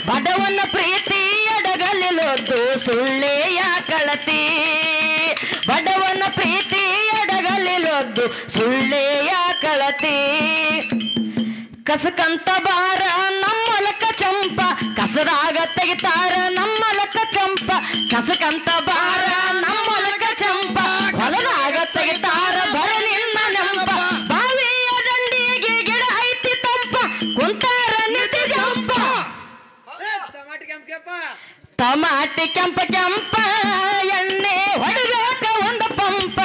ಬಡವನ ಪ್ರೀತಿ ಎಡಗಲಿಲೊದ್ದು ಸುಳ್ಳೆಯ ಕಳತಿ ಬಡವನ ಪ್ರೀತಿ ಎಡಗಲಿಲೊದ್ದು ಸುಳ್ಳೆಯ ಕಳತಿ ಕಸಕಂತ ಬಾರ ನಮ್ಮಲಕ ಚಂಪ ಕಸದಾಗ ತೆಗಿತಾರ ನಮ್ಮಲಕ ಚಂಪ ಕಸಕಂತ ಬಾರ ನಮ್ಮಲಕ ಚಂಪ ಹೊಲದಾಗ ತೆಗಿತಾರ ಬರ ನಿನ್ನ ನೆಂಪ ಬಾವಿಯ ದಂಡಿಗೆ ಗಿಡ ಐತಿ ತಂಪ ಕುಂತಾರ ನಿಧಿ ಜಂಪ ಟಮಾಟಿ ಕೆಂಪ ಕೆಂಪ ಎಣ್ಣೆ ಹೊಡಿಬೇಕ ಒಂದು ಪಂಪ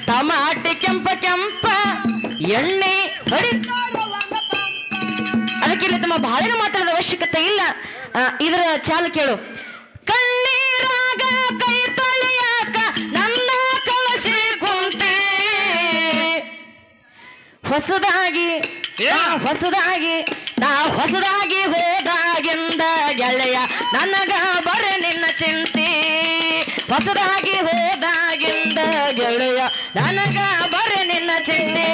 ಟಮಾಟಿ ಕೆಂಪ ಕೆಂಪ ಎಣ್ಣೆ ಹೊಡಿ ಅದಕ್ಕೆ ಇಲ್ಲಿ ತಮ್ಮ ಬಹಳ ಮಾತಾಡೋದ ಅವಶ್ಯಕತೆ ಇಲ್ಲ ಇದರ ಚಾಲ ಕೇಳು ಕಣ್ಣೀರಾಗ ಕೈ ತೊಳೆಯಾಕ ನನ್ನ ಕಳಸಿ ಕುಂತೆ ಹೊಸದಾಗಿ ನಾ ಹೊಸದಾಗಿ ಹೋದಾಗಿಂದ ಗೆಳೆಯ ನನಗ ಬರ ನಿನ್ನ ಚಿಂತೆ ಹೊಸದಾಗಿ ಹೋದಾಗಿಂದ ಗೆಳೆಯ ನನಗ ಬರ ನಿನ್ನ ಚಿಂತೆ